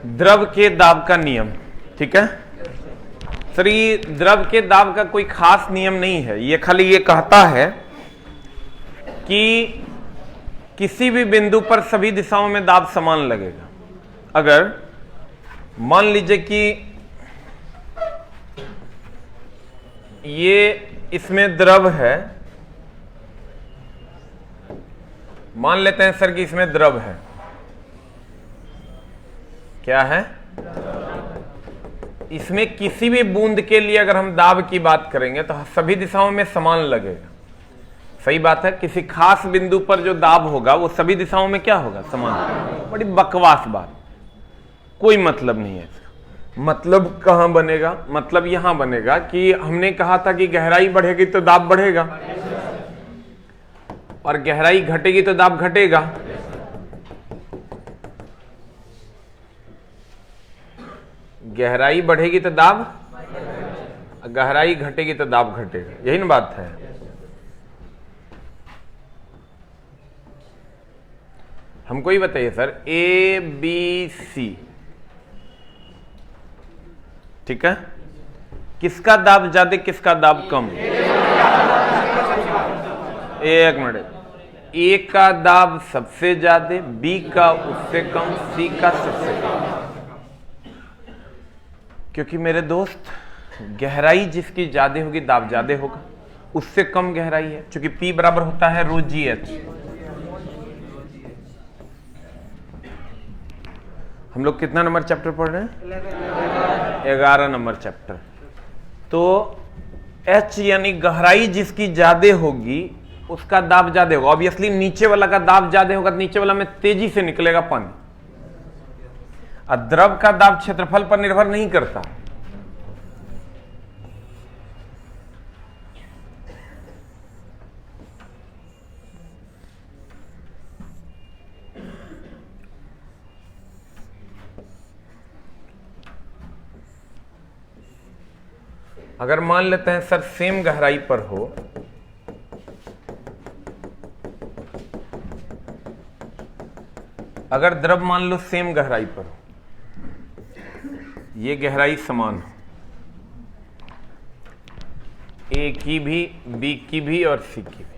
द्रव के दाब का नियम। ठीक है सर, ये द्रव के दाब का कोई खास नियम नहीं है, ये खाली ये कहता है कि किसी भी बिंदु पर सभी दिशाओं में दाब समान लगेगा। अगर मान लीजिए कि ये इसमें द्रव है, मान लेते हैं सर कि इसमें द्रव है, क्या है, इसमें किसी भी बूंद के लिए अगर हम दाब की बात करेंगे तो सभी दिशाओं में समान लगेगा। सही बात है, किसी खास बिंदु पर जो दाब होगा वो सभी दिशाओं में क्या होगा, समान। बड़ी बकवास बात, कोई मतलब नहीं है इसका। मतलब कहां बनेगा, मतलब यहां बनेगा कि हमने कहा था कि गहराई बढ़ेगी तो दाब बढ़ेगा और गहराई घटेगी तो दाब घटेगा। गहराई बढ़ेगी तो दाब, गहराई घटेगी तो दाब घटेगा, यही ना बात है। हमको ही बताइए सर, ए बी सी, ठीक है, किसका दाब ज्यादा किसका दाब कम? एक मिनट, ए का दाब सबसे ज्यादा, बी का उससे कम, सी का सबसे कम। क्योंकि मेरे दोस्त गहराई जिसकी ज्यादा होगी दाब ज्यादा होगा, उससे कम गहराई है, क्योंकि P बराबर होता है रो जी एच। हम लोग कितना नंबर चैप्टर पढ़ रहे हैं? 11 नंबर चैप्टर। तो H यानी गहराई जिसकी ज्यादा होगी उसका दाब ज्यादा होगा। ऑब्वियसली नीचे वाला का दाब ज्यादा होगा तो नीचे वाला में तेजी से निकलेगा पानी। द्रव का दाब क्षेत्रफल पर निर्भर नहीं करता। अगर मान लेते हैं सर सेम गहराई पर हो, अगर द्रव मान लो सेम गहराई पर हो, ये गहराई समान हो, ए की भी, बी की भी और सी की भी।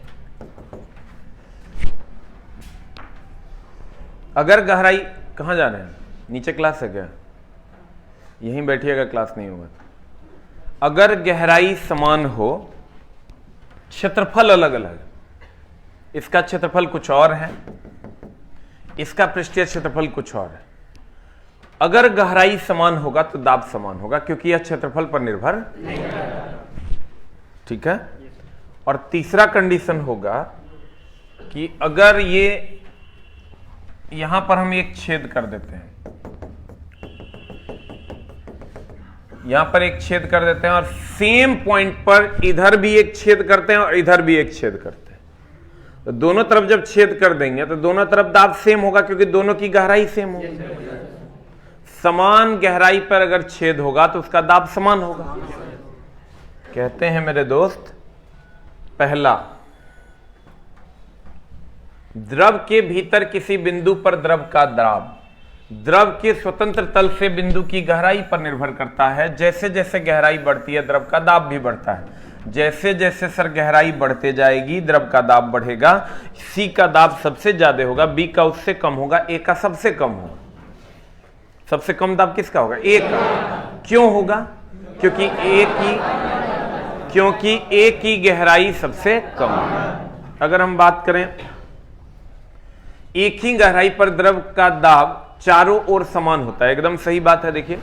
अगर गहराई, कहां जा रहे हैं, नीचे क्लास है क्या? यहीं बैठिएगा, क्लास नहीं होगा। अगर गहराई समान हो, क्षेत्रफल अलग अलग, इसका क्षेत्रफल कुछ और है, इसका पृष्ठीय क्षेत्रफल कुछ और है। अगर गहराई समान होगा तो दाब समान होगा, क्योंकि यह क्षेत्रफल पर निर्भर नहीं है। ठीक है। और तीसरा कंडीशन होगा कि अगर ये यहां पर हम एक छेद कर देते हैं, यहां पर एक छेद कर देते हैं और सेम पॉइंट पर इधर भी एक छेद करते हैं और इधर भी एक छेद करते हैं, तो दोनों तरफ जब छेद कर देंगे तो दोनों तरफ दाब सेम होगा, क्योंकि दोनों की गहराई सेम होगी। समान गहराई पर अगर छेद होगा तो उसका दाब समान होगा। कहते हैं मेरे दोस्त, पहला, द्रव के भीतर किसी बिंदु पर द्रव का दाब द्रव के स्वतंत्र तल से बिंदु की गहराई पर निर्भर करता है। जैसे जैसे गहराई बढ़ती है द्रव का दाब भी बढ़ता है। जैसे जैसे सर गहराई बढ़ते जाएगी द्रव का दाब बढ़ेगा। सी का दाब सबसे ज्यादा होगा, बी का उससे कम होगा, ए का सबसे कम होगा। सबसे कम दाब किसका होगा? ए का। क्यों होगा? क्योंकि ए की गहराई सबसे कम है। अगर हम बात करें एक ही गहराई पर द्रव का दाब चारों ओर समान होता है, एकदम सही बात है। देखिए,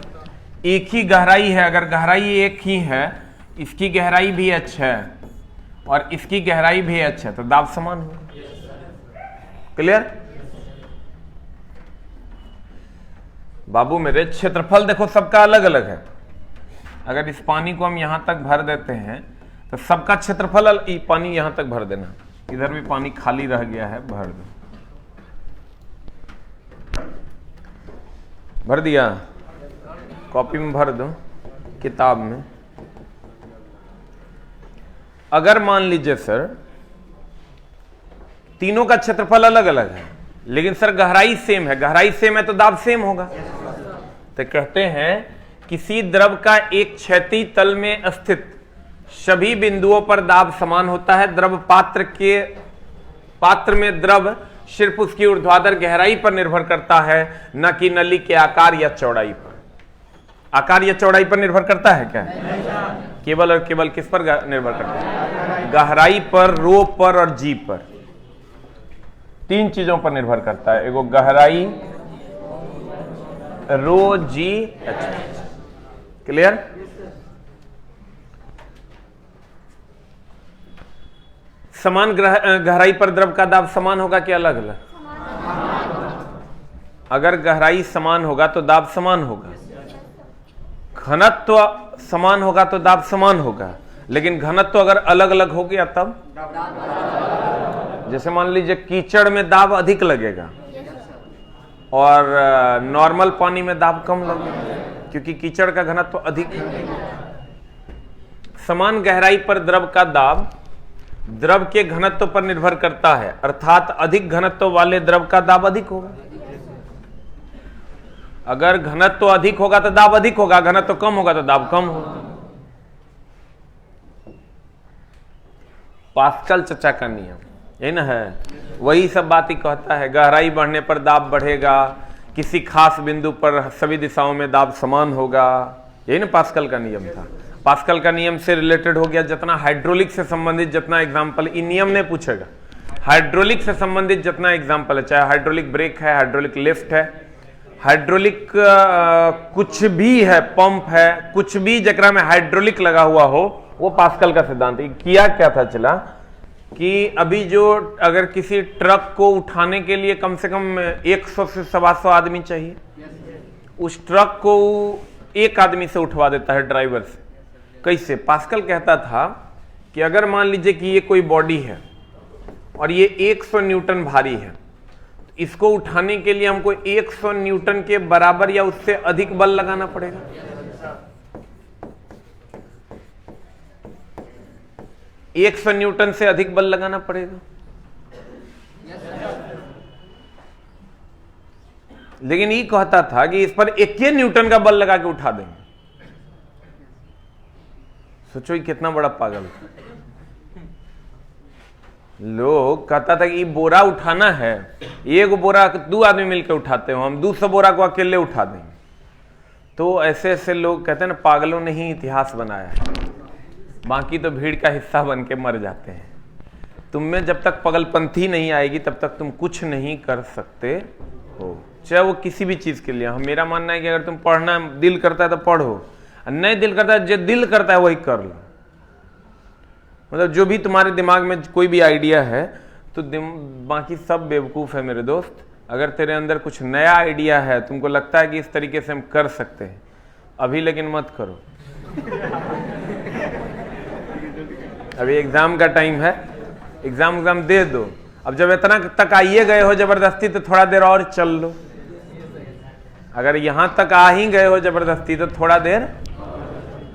एक ही गहराई है, अगर गहराई एक ही है, इसकी गहराई भी h है और इसकी गहराई भी h है, तो दाब समान होगा। क्लियर? बाबू मेरे, क्षेत्रफल देखो सबका अलग अलग है। अगर इस पानी को हम यहां तक भर देते हैं तो सबका क्षेत्रफल, पानी यहां तक भर देना, इधर भी पानी खाली रह गया है, भर दो। भर दिया? कॉपी में भर दो, किताब में। अगर मान लीजिए सर तीनों का क्षेत्रफल अलग अलग है, लेकिन सर गहराई सेम है, गहराई सेम है तो दाब सेम होगा। तो कहते हैं किसी द्रव का एक क्षैतिज तल में स्थित सभी बिंदुओं पर दाब समान होता है। द्रव पात्र में द्रव सिर्फ उसकी ऊर्ध्वाधर गहराई पर निर्भर करता है, न कि नली के आकार या चौड़ाई पर। आकार या चौड़ाई पर निर्भर करता है क्या? केवल और केवल किस पर निर्भर करता है? गहराई पर, रो पर और जी पर। तीन चीजों पर निर्भर करता है, एगो गहराई, रो, जी, एच। क्लियर? समान गहराई पर द्रव का दाब समान होगा कि अलग अलग? अगर गहराई समान होगा तो दाब समान होगा, घनत्व समान होगा तो दाब समान होगा। लेकिन घनत्व अगर अलग अलग हो गया तब, जैसे मान लीजिए कीचड़ में दाब अधिक लगेगा और नॉर्मल पानी में दाब कम लगेगा, क्योंकि कीचड़ का घनत्व अधिक है। समान गहराई पर द्रव का दाब द्रव के घनत्व पर निर्भर करता है, अर्थात अधिक घनत्व वाले द्रव का दाब अधिक होगा। अगर घनत्व अधिक होगा तो दाब अधिक होगा, घनत्व कम होगा तो दाब कम होगा। पास्कल चचा का नियम यही ना है, वही सब बात ही कहता है। गहराई बढ़ने पर दाब बढ़ेगा, किसी खास बिंदु पर सभी दिशाओं में दाब समान होगा, यही ना पास्कल का नियम था। पास्कल का नियम से रिलेटेड हो गया जितना हाइड्रोलिक से संबंधित जितना एग्जाम्पल, इन नियम ने पूछेगा। हाइड्रोलिक से संबंधित जितना एग्जाम्पल है, चाहे हाइड्रोलिक ब्रेक है, हाइड्रोलिक लिफ्ट है, हाइड्रोलिक कुछ भी है, पंप है, कुछ भी जकरा में हाइड्रोलिक लगा हुआ हो, वो पास्कल का सिद्धांत है। किया क्या था चला कि अभी जो अगर किसी ट्रक को उठाने के लिए कम से कम 100 से 125 आदमी चाहिए, उस ट्रक को एक आदमी से उठवा देता है, ड्राइवर से। कैसे? पास्कल कहता था कि अगर मान लीजिए कि ये कोई बॉडी है और ये 100 न्यूटन भारी है, इसको उठाने के लिए हमको 100 न्यूटन के बराबर या उससे अधिक बल लगाना पड़ेगा। yes, 100 न्यूटन से अधिक बल लगाना पड़ेगा। लेकिन ये कहता था कि इस पर 1 न्यूटन का बल लगा के उठा देंगे। सोचो ये कितना बड़ा पागल था। लोग कहता था कि ये बोरा उठाना है, एक बोरा 2 आदमी मिलकर उठाते हो, हम 200 बोरा को अकेले उठा देंगे। तो ऐसे ऐसे लोग कहते हैं ना, पागलों ने ही इतिहास बनाया है, बाकी तो भीड़ का हिस्सा बन के मर जाते हैं। तुम में जब तक पागलपंथी नहीं आएगी तब तक तुम कुछ नहीं कर सकते हो, चाहे वो किसी भी चीज के लिए। मेरा मानना है कि अगर तुम पढ़ना दिल करता है तो पढ़ो, नहीं दिल करता है, जो दिल करता है वही कर लो। मतलब जो भी तुम्हारे दिमाग में कोई भी आइडिया है तो बाकी सब बेवकूफ है मेरे दोस्त। अगर तेरे अंदर कुछ नया आइडिया है, तुमको लगता है कि इस तरीके से हम कर सकते हैं, अभी लेकिन मत करो। अभी एग्जाम का टाइम है, एग्जाम दे दो। अब जब इतना तक आइए गए हो जबरदस्ती, तो थोड़ा देर और चल लो। अगर यहां तक आ ही गए हो जबरदस्ती, तो थोड़ा देर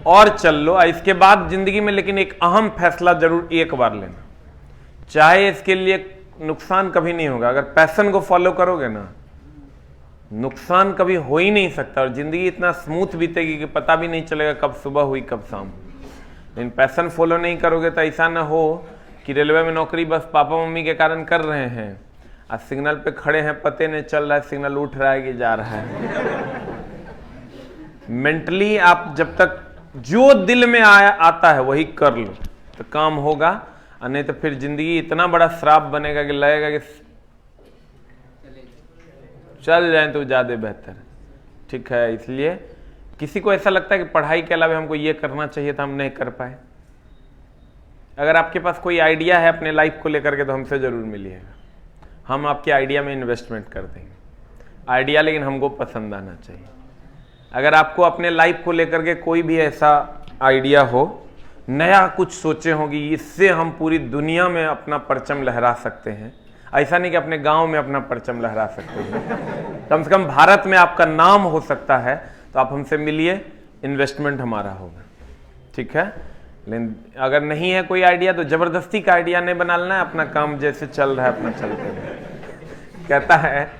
और चल लो। इसके बाद जिंदगी में लेकिन एक अहम फैसला जरूर एक बार लेना, चाहे इसके लिए नुकसान कभी नहीं होगा। अगर पैशन को फॉलो करोगे ना, नुकसान कभी हो ही नहीं सकता, और जिंदगी इतना स्मूथ बीतेगी कि पता भी नहीं चलेगा कब सुबह हुई कब शाम। लेकिन पैशन फॉलो नहीं करोगे तो ऐसा ना हो कि रेलवे में नौकरी बस पापा मम्मी के कारण कर रहे हैं, आज सिग्नल पे खड़े हैं, पते नहीं चल रहा है सिग्नल उठ रहा है कि जा रहा है। मेंटली आप जब तक जो दिल में आता है वही कर लो तो काम होगा, और नहीं तो फिर जिंदगी इतना बड़ा श्राप बनेगा कि लगेगा कि चल जाए तो ज्यादा बेहतर। ठीक है, इसलिए किसी को ऐसा लगता है कि पढ़ाई के अलावा हमको ये करना चाहिए था, हम नहीं कर पाए। अगर आपके पास कोई आइडिया है अपने लाइफ को लेकर के तो हमसे जरूर मिलिएगा, हम आपके आइडिया में इन्वेस्टमेंट कर देंगे। आइडिया लेकिन हमको पसंद आना चाहिए। अगर आपको अपने लाइफ को लेकर के कोई भी ऐसा आइडिया हो, नया कुछ सोचे होंगी, इससे हम पूरी दुनिया में अपना परचम लहरा सकते हैं, ऐसा नहीं कि अपने गांव में अपना परचम लहरा सकते हैं, कम से कम भारत में आपका नाम हो सकता है, तो आप हमसे मिलिए, इन्वेस्टमेंट हमारा होगा। ठीक है, लेकिन अगर नहीं है कोई आइडिया तो जबरदस्ती का आइडिया नहीं बना लेना है, अपना काम जैसे चल रहा है अपना चलते रहे। कहता है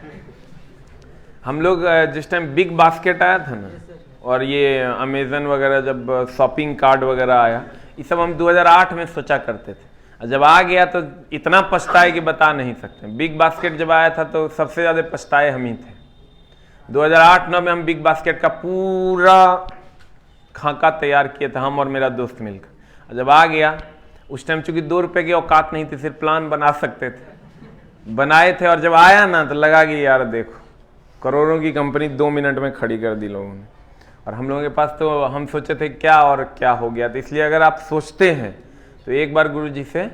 हम लोग जिस टाइम बिग बास्केट आया था ना, और ये अमेजन वगैरह जब शॉपिंग कार्ड वगैरह आया, ये सब हम 2008 में सोचा करते थे, और जब आ गया तो इतना पछताए कि बता नहीं सकते। बिग बास्केट जब आया था तो सबसे ज़्यादा पछताए हम ही थे। 2008-9 में हम बिग बास्केट का पूरा खाका तैयार किए थे, हम और मेरा दोस्त मिलकर। जब आ गया उस टाइम चूंकि 2 रुपए की औकात नहीं थी, सिर्फ प्लान बना सकते थे, बनाए थे। और जब आया ना तो लगा कि यार देखो, करोड़ों की कंपनी 2 मिनट में खड़ी कर दी लोगों ने, और हम लोगों के पास तो हम सोचे थे क्या और क्या हो गया। तो इसलिए अगर आप सोचते हैं तो एक बार गुरुजी से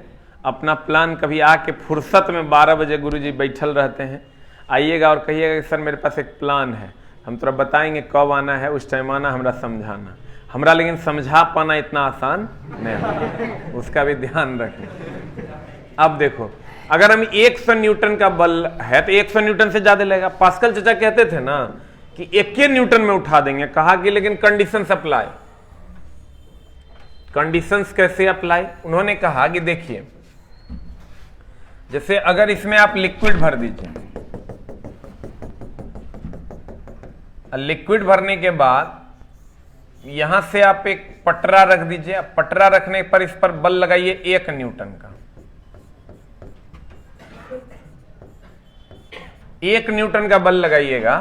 अपना प्लान कभी आके फुर्सत में 12 बजे गुरुजी बैठल रहते हैं, आइएगा और कहिएगा कि सर मेरे पास एक प्लान है, हम थोड़ा बताएंगे कब आना है, उस टाइम आना, हमरा समझाना। हमरा लेकिन समझा पाना इतना आसान नहीं है, उसका भी ध्यान रखें। अब देखो, अगर हम 100 न्यूटन का बल है तो 100 न्यूटन से ज्यादा लगेगा। पास्कल चाचा कहते थे ना कि 1 न्यूटन में उठा देंगे, कहा कि लेकिन कंडीशंस अप्लाई। कंडीशंस कैसे अप्लाई? उन्होंने कहा कि देखिए, जैसे अगर इसमें आप लिक्विड भर दीजिए, लिक्विड भरने के बाद यहां से आप एक पटरा रख दीजिए, पटरा रखने पर इस पर बल लगाइए 1 न्यूटन का। 1 न्यूटन का बल लगाइएगा,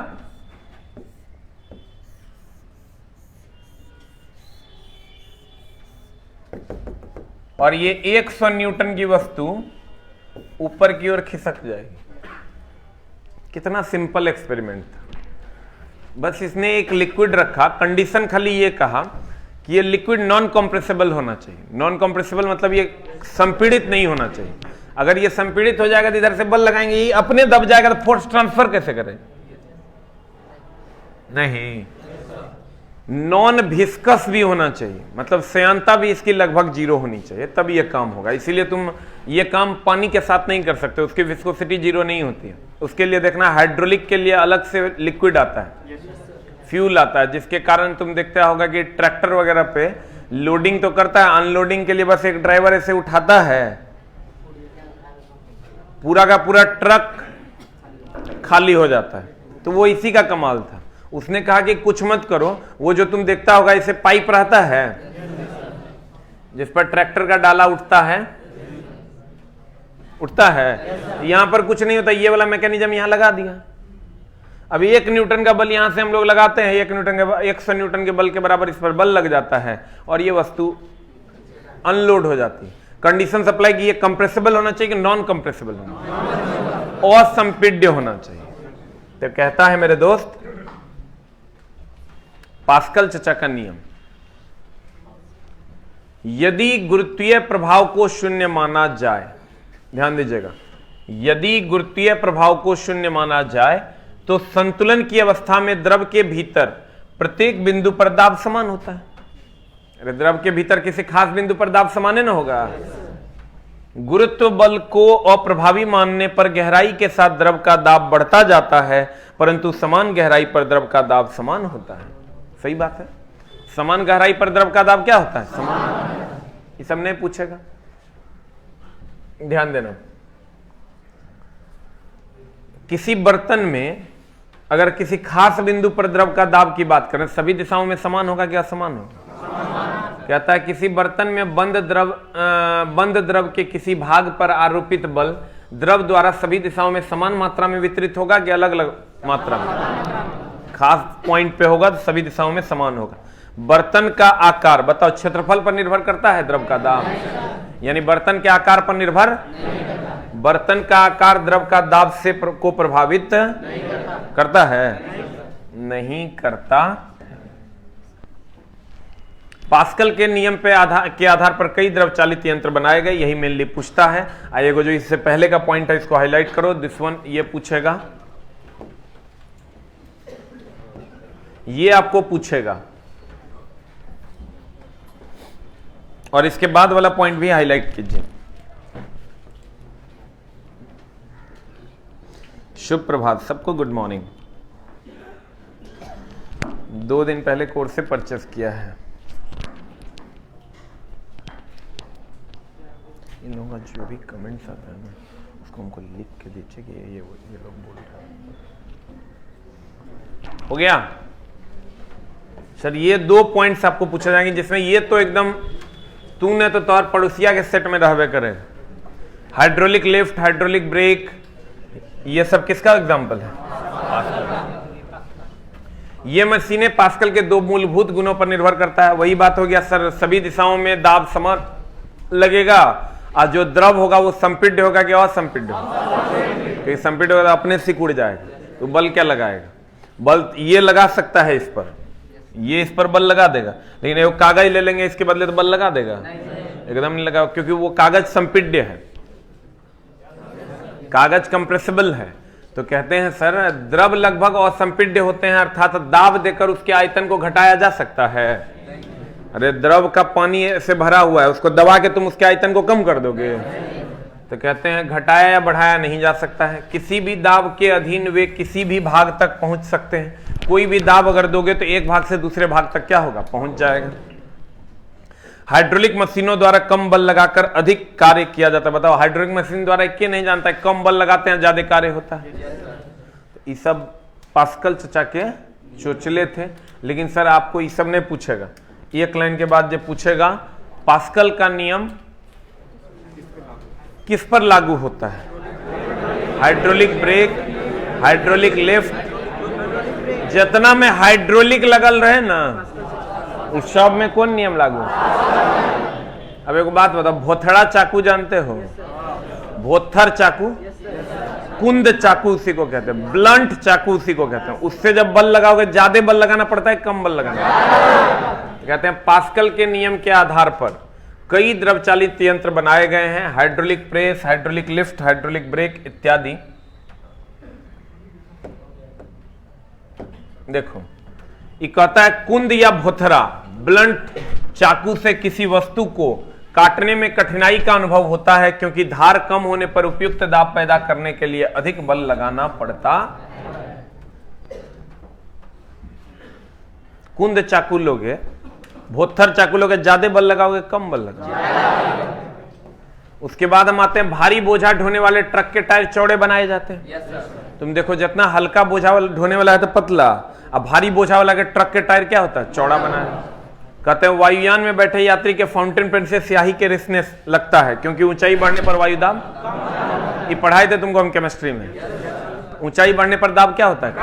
और ये 100 न्यूटन की वस्तु ऊपर की ओर खिसक जाएगी। कितना सिंपल एक्सपेरिमेंट था। बस इसने एक लिक्विड रखा, कंडीशन खाली ये कहा कि ये लिक्विड नॉन कंप्रेसिबल होना चाहिए। नॉन कंप्रेसिबल मतलब ये संपीड़ित नहीं होना चाहिए। अगर ये संपीड़ित हो जाएगा तो इधर से बल लगाएंगे, ये अपने दब जाएगा तो फोर्स ट्रांसफर कैसे करें? नहीं, नॉन विस्कस भी होना चाहिए, मतलब श्यानता भी इसकी लगभग 0 होनी चाहिए, तब ये काम होगा। इसीलिए तुम ये काम पानी के साथ नहीं कर सकते, उसकी विस्कोसिटी 0 नहीं होती है। उसके लिए देखना, हाइड्रोलिक के लिए अलग से लिक्विड आता है, फ्यूल आता है, जिसके कारण तुम देखते होगा कि ट्रैक्टर वगैरह पे लोडिंग तो करता है, अनलोडिंग के लिए बस एक ड्राइवर ऐसे उठाता है, पूरा का पूरा ट्रक खाली हो जाता है। तो वो इसी का कमाल था। उसने कहा कि कुछ मत करो, वो जो तुम देखता होगा इसे पाइप रहता है जिस पर ट्रैक्टर का डाला उठता है, यहां पर कुछ नहीं होता, ये वाला मैकेनिज्म यहां लगा दिया। अभी 1 न्यूटन का बल यहां से हम लोग लगाते हैं, 100 न्यूटन के बल के बराबर इस पर बल लग जाता है, और ये वस्तु अनलोड हो जाती है। कंडीशन अप्लाई की, ये कंप्रेसिबल होना चाहिए कि नॉन कंप्रेसिबल होना चाहिए, असंपीड्य होना चाहिए। तो कहता है मेरे दोस्त, पास्कल चाचा का नियम, यदि गुरुत्वीय प्रभाव को शून्य माना जाए, ध्यान दीजिएगा, यदि गुरुत्वीय प्रभाव को शून्य माना जाए तो संतुलन की अवस्था में द्रव के भीतर प्रत्येक बिंदु पर दाब समान होता है। अरे द्रव के भीतर किसी खास बिंदु पर दाब समान न होगा। गुरुत्व बल को अप्रभावी मानने पर गहराई के साथ द्रव का दाब बढ़ता जाता है, परंतु समान गहराई पर द्रव का दाब समान होता है। सही बात है, समान गहराई पर द्रव का दाब क्या होता है? समान। ये सब नहीं पूछेगा, ध्यान देना। किसी बर्तन में अगर किसी खास बिंदु पर द्रव का दाब की बात करें, सभी दिशाओं में समान होगा क्या? समान होगा। कहता है किसी बर्तन में बंद द्रव के किसी भाग पर आरोपित बल द्रव द्वारा सभी दिशाओं में समान मात्रा में वितरित होगा कि अलग अलग मात्रा में? खास पॉइंट पे होगा तो सभी दिशाओं में समान होगा। बर्तन का आकार बताओ, क्षेत्रफल पर निर्भर करता है द्रव का दाब? यानी बर्तन के आकार पर निर्भर, बर्तन का आकार द्रव का दाब से को प्रभावित करता है? नहीं करता। पास्कल के नियम पे आधार पर कई द्रव चालित यंत्र बनाए गए, यही मेनली पूछता है। आइएगा, जो इससे पहले का पॉइंट है इसको हाईलाइट करो, दिस वन ये पूछेगा, ये आपको पूछेगा, और इसके बाद वाला पॉइंट भी हाईलाइट कीजिए। शुभ प्रभात सबको, गुड मॉर्निंग। 2 दिन पहले कोर्स से परचेस किया है। इन लोगों का जो भी कमेंट्स आता है ना, उसको हमको लिख के दीजिए कि ये लोग बोल रहे हैं। हो गया सर। ये 2 पॉइंट्स आपको पूछे जाएंगे जिसमें ये तो एकदम तूने तो तौर पड़ोसिया के सेट में रहबे करेगा। हाइड्रोलिक लिफ्ट, हाइड्रोलिक ब्रेक, ये सब किसका एग्जाम्पल है? ये मशीनें पास्कल के 2 मूलभूत गुणों पर निर्भर करता है। वही बात हो गया सर, सभी दिशाओं में दाब समान लगेगा और जो द्रव होगा वो संपीड्य होगा कि असंपीड्य होगा? क्योंकि संपीड्य होगा तो अपने से उड़ जाएगा, तो बल क्या लगाएगा? बल ये लगा सकता है इस पर, ये इस पर बल लगा देगा, लेकिन वो कागज ले लेंगे इसके बदले तो बल लगा देगा? एकदम नहीं लगा, क्योंकि वो कागज संपीड्य है, कागज कंप्रेसिबल है। तो कहते हैं सर द्रव लगभग असंपीड्य होते हैं, अर्थात दाब देकर उसके आयतन को घटाया जा सकता है। अरे द्रव का पानी से भरा हुआ है, उसको दबा के तुम उसके आयतन को कम कर दोगे? तो कहते हैं घटाया या बढ़ाया नहीं जा सकता है। किसी भी दाब के अधीन वे किसी भी भाग तक पहुंच सकते हैं। कोई भी दाब अगर दोगे तो एक भाग से दूसरे भाग तक क्या होगा? पहुंच जाएगा। हाइड्रोलिक मशीनों द्वारा कम बल लगाकर अधिक कार्य किया जाता है। बताओ, हाइड्रोलिक मशीन द्वारा एक नहीं जानता है, कम बल लगाते हैं ज्यादा कार्य होता है। तो ये सब पास्कल चचा के चोचले थे। लेकिन सर आपको ये सब नहीं पूछेगा, एक लाइन के बाद जब पूछेगा पास्कल का नियम किस पर लागू होता है? हाइड्रोलिक ब्रेक, हाइड्रोलिक लिफ्ट, जितना में हाइड्रोलिक लगल रहे ना उस सब में कौन नियम लागू? अब एक बात बताओ, भोथड़ा चाकू जानते हो? भोथर चाकू, कुंद चाकू उसी को कहते हैं, ब्लंट चाकू उसी को कहते हैं। उससे जब बल लगाओगे ज्यादा बल लगाना पड़ता है, कम बल लगाना पड़ता है। कहते हैं पास्कल के नियम के आधार पर कई द्रवचालित यंत्र बनाए गए हैं, hydraulic press, hydraulic lift, hydraulic brake इत्यादि। देखो ये कहता है कुंद या भोथरा ब्लंट चाकू से किसी वस्तु को काटने में कठिनाई का अनुभव होता है, क्योंकि धार कम होने पर उपयुक्त दाब पैदा करने के लिए अधिक बल लगाना पड़ता। कुंद चाकू लोगे, भोथर चाकू लोगे, ज्यादा बल लगाओगे कम बल लगाओगे। उसके बाद हम आते हैं भारी बोझा ढोने वाले ट्रक के टायर चौड़े बनाए जाते हैं। तुम देखो जितना हल्का बोझा ढोने वाला है तो पतला, अब भारी बोझा वाला के ट्रक के टायर क्या होता है? चौड़ा बना है। कहते हैं वायुयान में बैठे यात्री के फाउंटेन पेन से स्याही के रिसनेस लगता है, क्योंकि ऊंचाई बढ़ने पर वायु दाब, ये पढ़ाए थे तुमको हम केमिस्ट्री में, ऊंचाई बढ़ने पर दाब क्या होता है?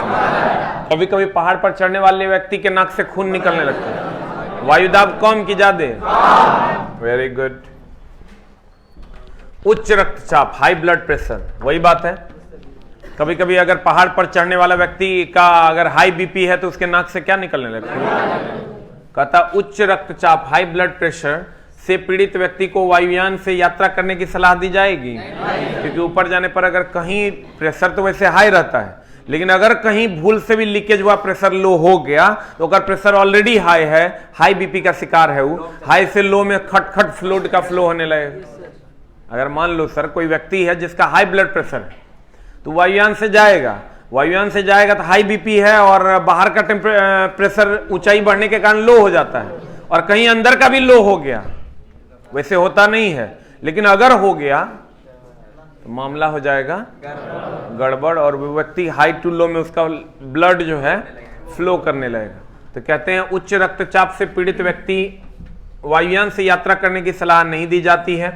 कभी कभी पहाड़ पर चढ़ने वाले व्यक्ति के नाक से खून निकलने लगता है, वायु दाब कम की ज्यादा? Very good. उच्च रक्तचाप, हाई ब्लड प्रेशर, वही बात है। कभी कभी अगर पहाड़ पर चढ़ने वाला व्यक्ति का अगर हाई बीपी है तो उसके नाक से क्या निकलने लगता है? कहता उच्च रक्तचाप, हाई ब्लड प्रेशर से पीड़ित व्यक्ति को वायुयान से यात्रा करने की सलाह दी जाएगी, क्योंकि ऊपर जाने पर अगर कहीं प्रेशर तो वैसे हाई रहता है, लेकिन अगर कहीं भूल से भी लीकेज हुआ, प्रेशर लो हो गया, तो अगर प्रेशर ऑलरेडी हाई है, हाई बीपी का शिकार है वो, हाई से लो में खटखट फ्लूइड का फ्लो होने लगेगा। अगर मान लो सर कोई व्यक्ति है जिसका हाई ब्लड प्रेशर है, तो वायुयान से जाएगा, वायुयान से जाएगा तो हाई बीपी है और बाहर का प्रेशर ऊंचाई बढ़ने के कारण लो हो जाता है, और कहीं अंदर का भी लो हो गया, वैसे होता नहीं है, लेकिन अगर हो गया तो मामला हो जाएगा गड़बड़, और वो व्यक्ति हाई टू लो में उसका ब्लड जो है फ्लो करने लगेगा। तो कहते हैं उच्च रक्तचाप से पीड़ित व्यक्ति वायुयान से यात्रा करने की सलाह नहीं दी जाती है,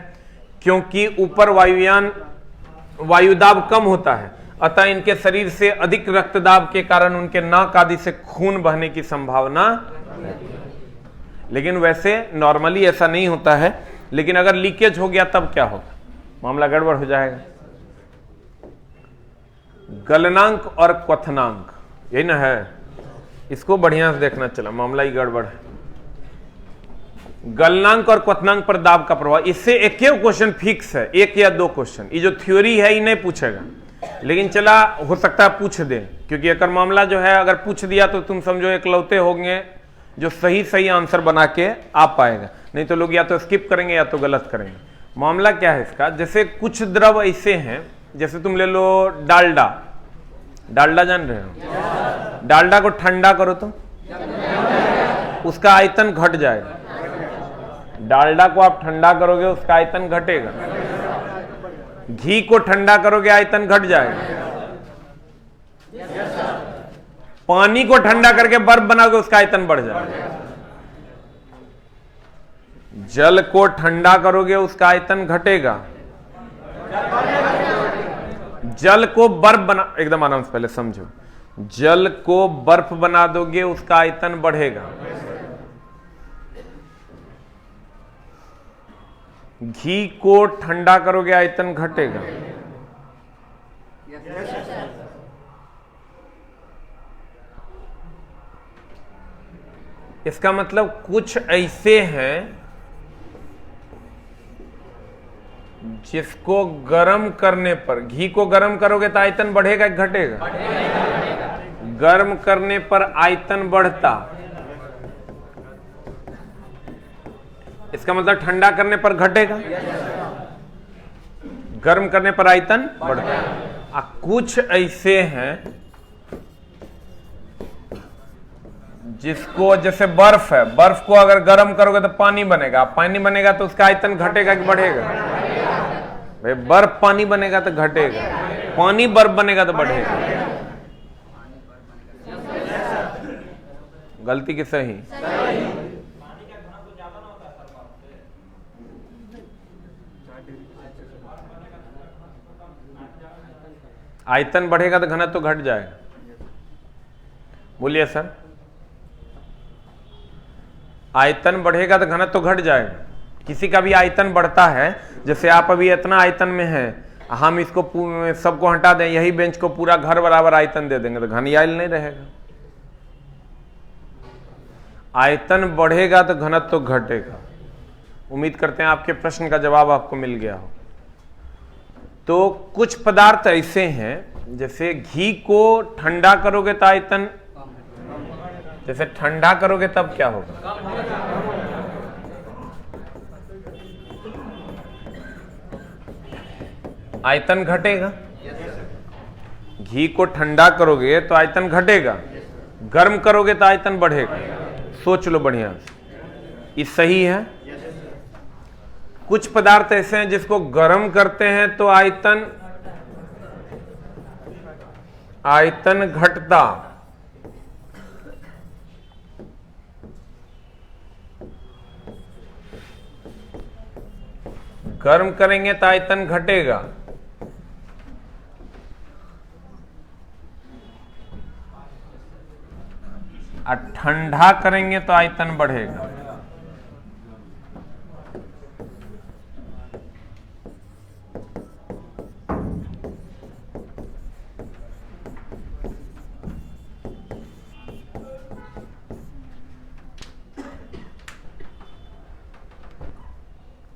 क्योंकि ऊपर वायुदाब कम होता है, अतः इनके शरीर से अधिक रक्तदाब के कारण उनके नाक आदि से खून बहने की संभावना। लेकिन वैसे नॉर्मली ऐसा नहीं होता है, लेकिन अगर लीकेज हो गया तब क्या होगा? मामला गड़बड़ हो जाएगा। गलनांक और क्वथनांक, यही ना है, इसको बढ़िया से देखना चला, मामला ही गड़बड़ है। गलनांक और क्वथनांक पर दाब का प्रभाव, इससे एक ही क्वेश्चन फिक्स है, एक या दो क्वेश्चन। ये जो थ्योरी है ये नहीं पूछेगा, लेकिन चला हो सकता है पूछ दे, क्योंकि अगर मामला जो है अगर पूछ दिया तो तुम समझो एकलौते होंगे जो सही आंसर बना के आ पाएगा, नहीं तो लोग या तो स्किप करेंगे या तो गलत करेंगे। मामला क्या है इसका? जैसे कुछ द्रव ऐसे हैं, जैसे तुम ले लो डालडा, डालडा जान रहे हो? डालडा को ठंडा करो तो उसका आयतन घट जाएगा। डालडा को आप ठंडा करोगे उसका आयतन घटेगा। घी को ठंडा करोगे आयतन घट जाएगा। पानी को ठंडा करके बर्फ बनाओगे उसका आयतन बढ़ जाएगा। जल को ठंडा करोगे उसका आयतन घटेगा। जल को बर्फ बना, एकदम आराम से पहले समझो, जल को बर्फ बना दोगे उसका आयतन बढ़ेगा। घी को ठंडा करोगे आयतन घटेगा। इसका मतलब कुछ ऐसे हैं जिसको गर्म करने पर, घी को गर्म करोगे तो आयतन बढ़ेगा कि घटेगा? गर्म करने पर आयतन बढ़ता। इसका मतलब ठंडा करने पर घटेगा, गर्म करने पर आयतन बढ़ता। कुछ ऐसे हैं जिसको, जैसे बर्फ है, बर्फ को अगर गर्म करोगे तो पानी बनेगा, पानी बनेगा तो उसका आयतन घटेगा कि बढ़ेगा? भाई बर्फ पानी बनेगा तो घटेगा, पानी बर्फ बनेगा तो बढ़ेगा। गलती की सही? आयतन बढ़ेगा तो घनत्व तो घट जाएगा। बोलिए सर, आयतन बढ़ेगा तो घनत्व तो घट जाएगा। किसी का भी आयतन बढ़ता है, जैसे आप अभी इतना आयतन में हैं, हम इसको सबको हटा दें, यही बेंच को पूरा घर बराबर आयतन दे देंगे तो घनियाल नहीं रहेगा। आयतन बढ़ेगा तो घनत्व तो घटेगा। उम्मीद करते हैं आपके प्रश्न का जवाब आपको मिल गया हो। तो कुछ पदार्थ ऐसे हैं, जैसे घी को ठंडा करोगे तो आयतन, जैसे ठंडा करोगे तब क्या होगा? आयतन घटेगा। घी को ठंडा करोगे तो आयतन घटेगा, गर्म करोगे तो आयतन बढ़ेगा। सोच लो बढ़िया से, ये सही है। कुछ पदार्थ ऐसे हैं जिसको गर्म करते हैं तो आयतन घटता। गर्म करेंगे तो आयतन घटेगा। और ठंडा करेंगे तो आयतन बढ़ेगा।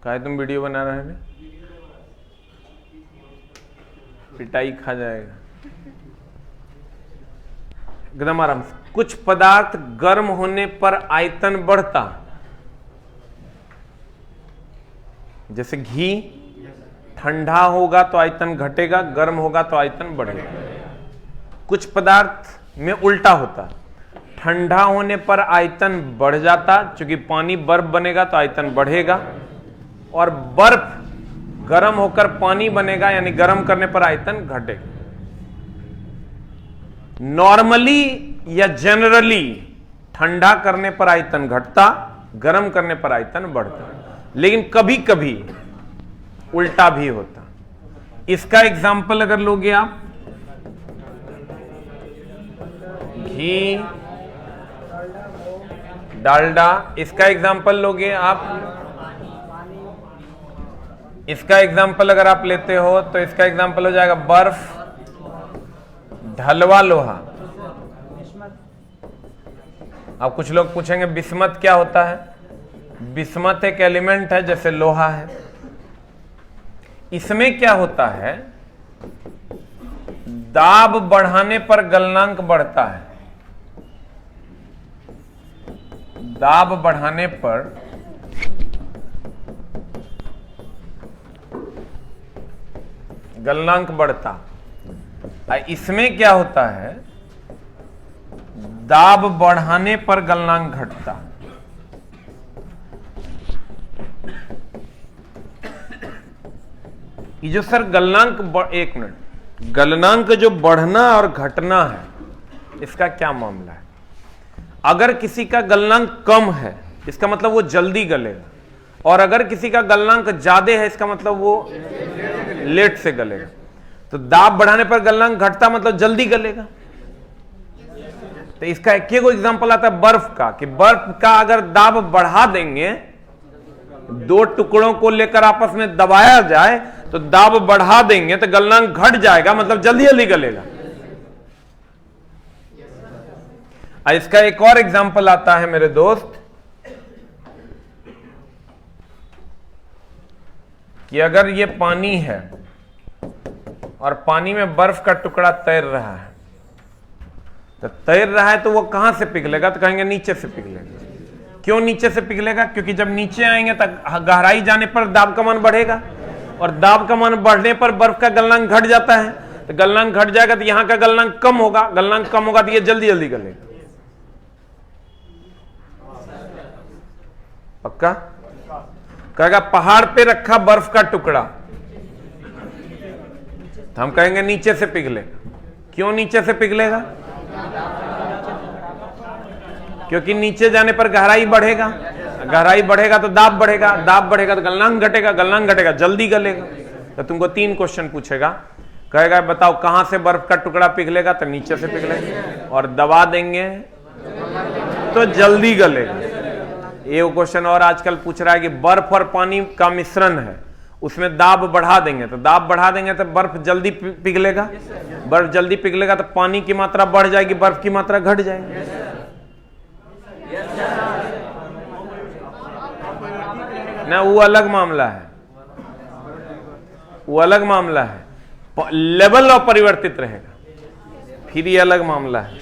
काहे तुम वीडियो बना रहे हैं? पिटाई खा जाएगा। एकदम आराम से। कुछ पदार्थ गर्म होने पर आयतन बढ़ता, जैसे घी ठंडा होगा तो आयतन घटेगा, गर्म होगा तो आयतन बढ़ेगा। कुछ पदार्थ में उल्टा होता, ठंडा होने पर आयतन बढ़ जाता, क्योंकि पानी बर्फ बनेगा तो आयतन बढ़ेगा, और बर्फ गर्म होकर पानी बनेगा, यानी गर्म करने पर आयतन घटेगा। नॉर्मली या जनरली ठंडा करने पर आयतन घटता, गर्म करने पर आयतन बढ़ता, लेकिन कभी कभी उल्टा भी होता। इसका एग्जाम्पल अगर लोगे आप, घी, डालडा, इसका एग्जाम्पल लोगे आप, इसका एग्जाम्पल अगर आप लेते हो तो इसका एग्जाम्पल हो जाएगा बर्फ, ढलवा लोहा। अब कुछ लोग पूछेंगे बिस्मत क्या होता है? बिस्मत एक एलिमेंट है जैसे लोहा है। इसमें क्या होता है, दाब बढ़ाने पर गलनांक बढ़ता है। दाब बढ़ाने पर गलनांक बढ़ता। इसमें क्या होता है, दाब बढ़ाने पर गलनांक घटता। ये जो सर गलनांक, एक मिनट, गलनांक जो बढ़ना और घटना है, इसका क्या मामला है? अगर किसी का गलनांक कम है इसका मतलब वो जल्दी गलेगा, और अगर किसी का गलनांक ज्यादा है इसका मतलब वो लेट से गलेगा। तो दाब बढ़ाने पर गलनांक घटता मतलब जल्दी गलेगा। तो इसका एक एग्जांपल आता है बर्फ का, कि बर्फ का अगर दाब बढ़ा देंगे, दो टुकड़ों को लेकर आपस में दबाया जाए तो दाब बढ़ा देंगे तो गलनांक घट जाएगा, मतलब जल्दी जल्दी गलेगा। इसका एक और एग्जांपल आता है मेरे दोस्त, कि अगर ये पानी है और पानी में बर्फ का टुकड़ा तैर रहा है, तो तैर रहा है तो वो कहां से पिघलेगा? तो कहेंगे नीचे से पिघलेगा। क्यों नीचे से पिघलेगा? क्योंकि जब नीचे आएंगे तो गहराई जाने पर दाब का मान बढ़ेगा, और दाब का मान बढ़ने पर बर्फ का गलनांक घट जाता है। तो गलनांक घट जाएगा तो यहां का गलनांक कम होगा, गलनांक कम होगा तो ये जल्दी जल्दी गलेगा। पक्का? कहेगा पहाड़ पे रखा बर्फ का टुकड़ा, तो हम कहेंगे नीचे से पिघलेगा। क्यों नीचे से पिघलेगा? क्योंकि नीचे जाने पर गहराई बढ़ेगा, गहराई बढ़ेगा तो दाब बढ़ेगा, दाब बढ़ेगा तो गलनांक घटेगा, गलनांक घटेगा जल्दी गलेगा। तो तुमको 3 क्वेश्चन पूछेगा, कहेगा बताओ कहां से बर्फ का टुकड़ा पिघलेगा? तो नीचे से पिघलेगा, और दबा देंगे तो जल्दी गलेगा। ये क्वेश्चन और आजकल पूछ रहा है कि बर्फ और पानी का मिश्रण है, उसमें दाब बढ़ा देंगे, तो दाब बढ़ा देंगे तो बर्फ जल्दी पिघलेगा, बर्फ जल्दी पिघलेगा तो पानी की मात्रा बढ़ जाएगी, बर्फ की मात्रा घट जाएगी। ना वो अलग मामला है, वो अलग मामला है, लेवल ऑफ परिवर्तित रहेगा, फिर ये अलग मामला है।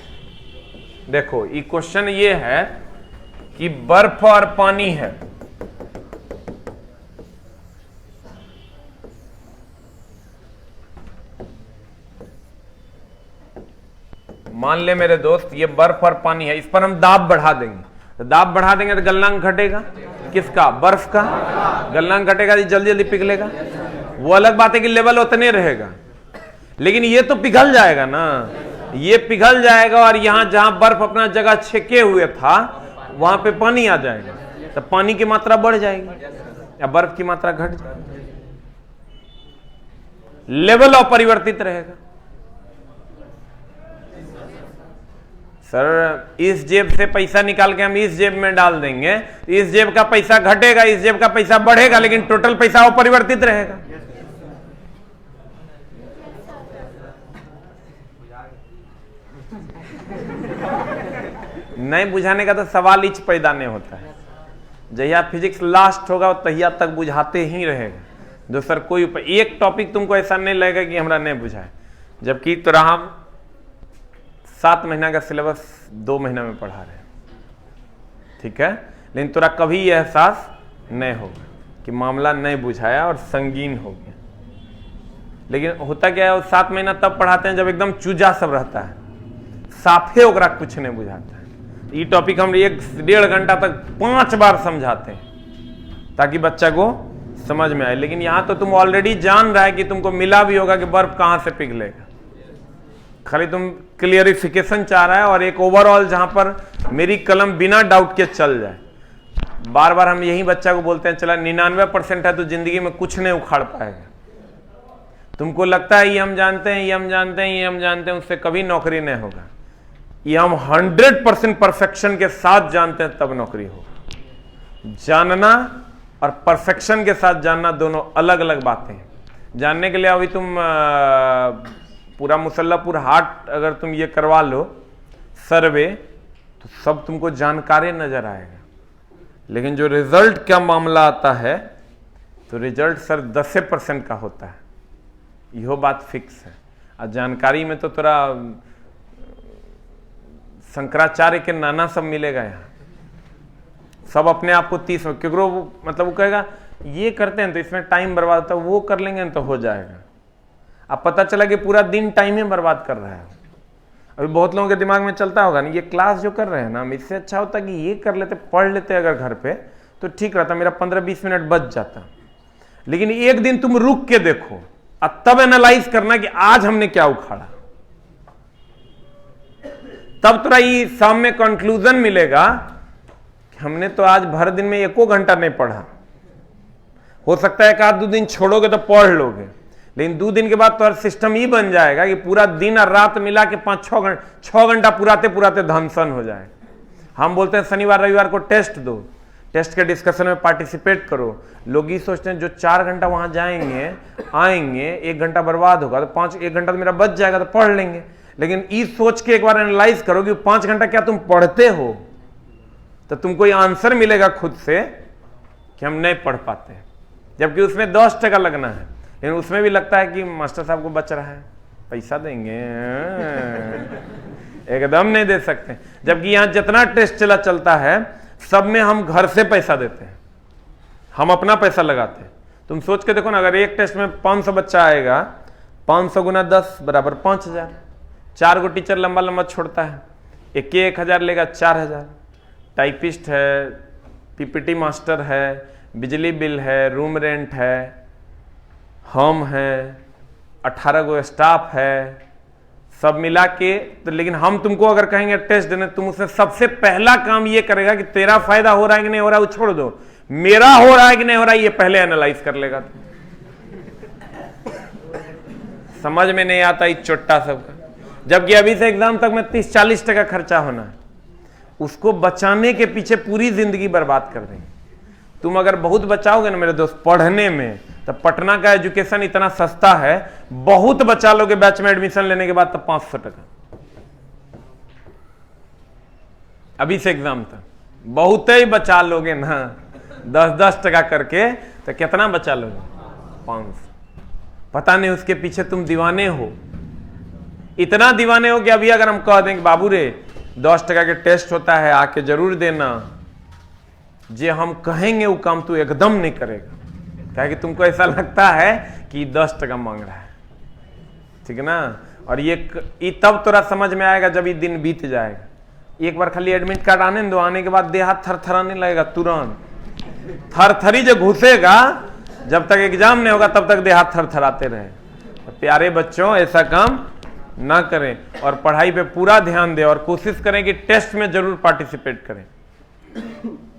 देखो ये क्वेश्चन ये है कि बर्फ और पानी है, मान ले मेरे दोस्त ये बर्फ और पानी है, इस पर हम दाब बढ़ा देंगे, तो दाब बढ़ा देंगे तो गलनांक घटेगा, किसका? बर्फ का। गलनांक घटेगा तो जल्दी जल्दी पिघलेगा। वो अलग बात है कि लेवल उतने रहेगा, लेकिन ये तो पिघल जाएगा ना, ये पिघल जाएगा, और यहां जहां बर्फ अपना जगह छेके हुए था वहां पे पानी आ जाएगा, तो पानी की मात्रा बढ़ जाएगी या बर्फ की मात्रा घट जाएगी, लेवल अपरिवर्तित रहेगा। सर इस जेब से पैसा निकाल के हम इस जेब में डाल देंगे, इस जेब का पैसा घटेगा, इस जेब का पैसा बढ़ेगा, लेकिन टोटल पैसा अपरिवर्तित रहेगा। नहीं बुझाने का तो सवाल ही पैदा नहीं होता है। जहिया फिजिक्स लास्ट होगा तहिया तक बुझाते ही रहेगा, दूसर कोई एक टॉपिक तुमको ऐसा नहीं लगेगा कि हमरा नहीं बुझाए, जबकि तोरा हम 7 महीना का सिलेबस 2 महीना में पढ़ा रहे हैं, ठीक है, लेकिन तोरा कभी यह एहसास नहीं होगा कि मामला नहीं बुझाया और संगीन हो गया। लेकिन होता क्या है, 7 महीना तब पढ़ाते हैं जब एकदम चूजा सब रहता है, साफे ओकरा कुछ नहीं बुझाता है। ये टॉपिक हम 1-1.5 घंटा तक 5 बार समझाते हैं ताकि बच्चा को समझ में आए। लेकिन यहां तो तुम ऑलरेडी जान रहा है कि तुमको मिला भी होगा कि बर्फ कहां से पिघलेगा, खाली तुम क्लियरिफिकेशन चाह रहा है, और एक ओवरऑल जहां पर मेरी कलम बिना डाउट के चल जाए। बार बार हम यही बच्चा को बोलते हैं, चला 99% है तो जिंदगी में कुछ नहीं उखाड़ पाएगा। तुमको लगता है ये हम जानते हैं, ये हम जानते हैं, ये हम जानते हैं, उससे कभी नौकरी नहीं होगा। ये हम 100% परफेक्शन के साथ जानते हैं तब नौकरी होगा। जानना और परफेक्शन के साथ जानना दोनों अलग अलग बातें हैं। जानने के लिए अभी तुम पूरा मुसल्लापुर हाट अगर तुम ये करवा लो सर्वे, तो सब तुमको जानकारी नजर आएगा, लेकिन जो रिजल्ट का मामला आता है तो रिजल्ट सर 10% का होता है, यह बात फिक्स है। और जानकारी में तो तोरा शंकराचार्य के नाना सब मिलेगा यहाँ, सब अपने आप को 30 क्योंकि मतलब वो कहेगा ये करते हैं तो इसमें टाइम बर्बाद होता है, वो कर लेंगे तो हो जाएगा। अब पता चला कि पूरा दिन टाइम ही बर्बाद कर रहा है। अभी बहुत लोगों के दिमाग में चलता होगा ना, ये क्लास जो कर रहे हैं ना, हम इससे अच्छा होता कि ये कर लेते, पढ़ लेते अगर घर पे तो ठीक रहता, मेरा 15-20 मिनट बच जाता। लेकिन एक दिन तुम रुक के देखो और तब एनालाइज करना कि आज हमने क्या उखाड़ा। तब तुरा ये शाम में कंक्लूजन मिलेगा कि हमने तो आज भर दिन में 1 घंटा नहीं पढ़ा। हो सकता है 1-2 दिन छोड़ोगे तो पढ़ लोगे, लेकिन 2 दिन के बाद तो सिस्टम ही बन जाएगा कि पूरा दिन और रात मिला के 5-6 घंटा पुराते पुराते धमसन हो जाएगा। हम बोलते हैं शनिवार रविवार को टेस्ट दो, टेस्ट के डिस्कशन में पार्टिसिपेट करो। लोग ये सोचते हैं जो 4 घंटा वहां जाएंगे आएंगे 1 घंटा बर्बाद होगा, तो 1 घंटा तो मेरा बच जाएगा, तो पढ़ लेंगे। लेकिन इस सोच के एक बार एनालाइज करो कि 5 घंटा क्या तुम पढ़ते हो, तो तुमको ये आंसर मिलेगा खुद से कि हम नहीं पढ़ पाते, जबकि उसमें 10% लगना है। लेकिन उसमें भी लगता है कि मास्टर साहब को बच रहा है, पैसा देंगे, एकदम नहीं दे सकते। जबकि यहाँ जितना टेस्ट चलता है सब में हम घर से पैसा देते हैं, हम अपना पैसा लगाते हैं। तुम सोच के देखो ना, अगर एक टेस्ट में 500 बच्चा आएगा, 500 गुना 10 बराबर 5000। 4 गो टीचर लंबा लंबा छोड़ता है, 1,000 लेगा 4000। टाइपिस्ट है, पीपीटी मास्टर है, बिजली बिल है, रूम रेंट है, हम है, 18 गो स्टाफ है, सब मिला के। तो लेकिन हम तुमको अगर कहेंगे टेस्ट देने, तुम उसमें सबसे पहला काम ये करेगा कि तेरा फायदा हो रहा है कि नहीं हो रहा है वो छोड़ दो, मेरा हो रहा है कि नहीं हो रहा है ये पहले एनालाइज कर लेगा। समझ में नहीं आता इस चोट्टा सबका। जबकि अभी से एग्जाम तक में 30-40% खर्चा होना है, उसको बचाने के पीछे पूरी जिंदगी बर्बाद कर देंगे। तुम अगर बहुत बचाओगे ना मेरे दोस्त पढ़ने में, तो पटना का एजुकेशन इतना सस्ता है, बहुत बचा लोगे बैच में एडमिशन लेने के बाद तो 500 टका। अभी से एग्जाम तक बहुत ही बचा लोगे ना, 10-10 टका करके, तो कितना बचा लोगे? 500। पता नहीं उसके पीछे तुम दीवाने हो, इतना दीवाने हो कि अभी अगर हम कह दें कि बाबू रे 10 टका के टेस्ट होता है, आके जरूर देना, जे हम कहेंगे वो काम तू एकदम नहीं करेगा, क्या कि तुमको ऐसा लगता है कि 10 टका मांग रहा है, ठीक है ना। और ये तब तोरा समझ में आएगा जब ये दिन बीत जाएगा। एक बार खाली एडमिट कार्ड आने दो, आने के बाद देह हाथ थरथराने लगेगा, तुरंत थरथरी जो घुसेगा, जब तक एग्जाम नहीं होगा तब तक देह हाथ थरथराते रहे। प्यारे बच्चों, ऐसा काम ना करें और पढ़ाई पे पूरा ध्यान दें और कोशिश करें कि टेस्ट में जरूर पार्टिसिपेट करें।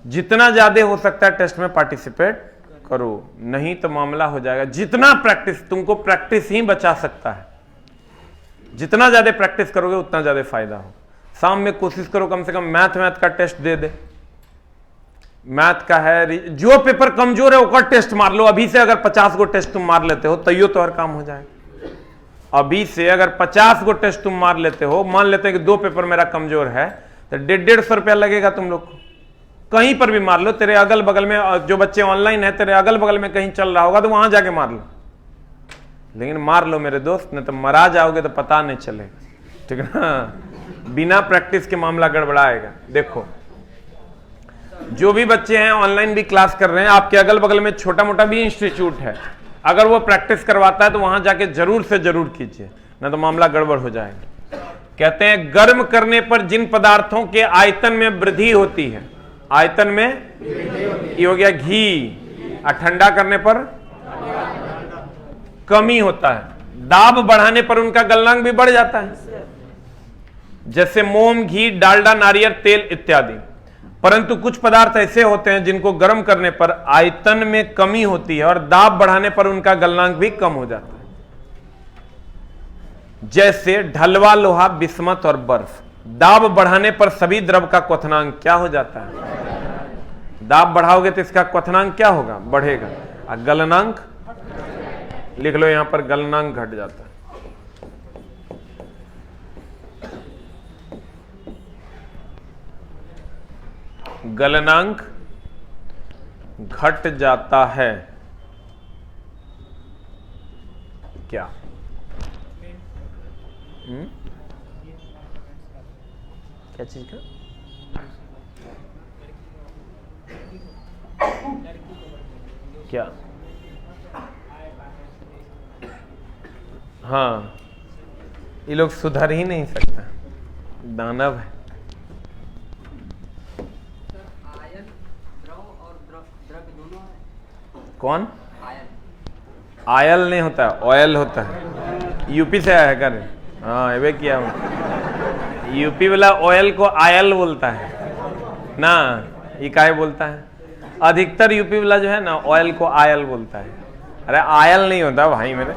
जितना ज्यादा हो सकता है टेस्ट में पार्टिसिपेट करो, नहीं तो मामला हो जाएगा। जितना प्रैक्टिस, तुमको प्रैक्टिस ही बचा सकता है, जितना ज्यादा प्रैक्टिस करोगे उतना ज्यादा फायदा हो। शाम में कोशिश करो कम से कम मैथ का टेस्ट दे दे। मैथ का है, जो पेपर कमजोर है उसका टेस्ट मार लो। अभी से अगर 50 गो टेस्ट तुम मार लेते हो तैयो तो हर काम हो जाएगा। अभी से अगर 50 गो टेस्ट तुम मार लेते हो, मान लेते हैं कि 2 पेपर मेरा कमजोर है, तो 150-150 रुपया लगेगा तुम लोग को। कहीं पर भी मार लो, तेरे अगल बगल में जो बच्चे ऑनलाइन है, तेरे अगल बगल में कहीं चल रहा होगा तो वहां जाके मार लो, लेकिन मार लो मेरे दोस्त, नहीं तो मरा जाओगे तो पता नहीं चलेगा, ठीक है ना। बिना प्रैक्टिस के मामला गड़बड़ाएगा। देखो, जो भी बच्चे हैं ऑनलाइन भी क्लास कर रहे हैं, आपके अगल बगल में छोटा मोटा भी इंस्टीट्यूट है, अगर वो प्रैक्टिस करवाता है तो वहां जाके जरूर से जरूर कीजिए, ना तो मामला गड़बड़ हो जाएगा। कहते हैं गर्म करने पर जिन पदार्थों के आयतन में वृद्धि होती है, आयतन में ये हो गया घी, और ठंडा करने पर कमी होता है। दाब बढ़ाने पर उनका गलनांक भी बढ़ जाता है, जैसे मोम, घी, डालडा, नारियल तेल इत्यादि। परंतु कुछ पदार्थ ऐसे होते हैं जिनको गर्म करने पर आयतन में कमी होती है और दाब बढ़ाने पर उनका गलनांक भी कम हो जाता है, जैसे ढलवा लोहा, बिस्मत और बर्फ। दाब बढ़ाने पर सभी द्रव का क्वथनांक क्या हो जाता है? दाब बढ़ाओगे तो इसका क्वथनांक क्या होगा? बढ़ेगा, और गलनांक लिख लो यहां पर, गलनांक घट जाता है। गलनांक घट जाता है क्या? क्या चीज का? क्या? हाँ, ये लोग सुधर ही नहीं सकता, दानव है। कौन? आयल नहीं होता, ऑयल होता है। यूपी से आया है कर? हाँ, एवे किया हूँ। यूपी वाला ऑयल को आयल बोलता है ना, ये काहे बोलता है? अधिकतर यूपी वाला जो है ना ऑयल को आयल बोलता है। अरे आयल नहीं होता भाई मेरे,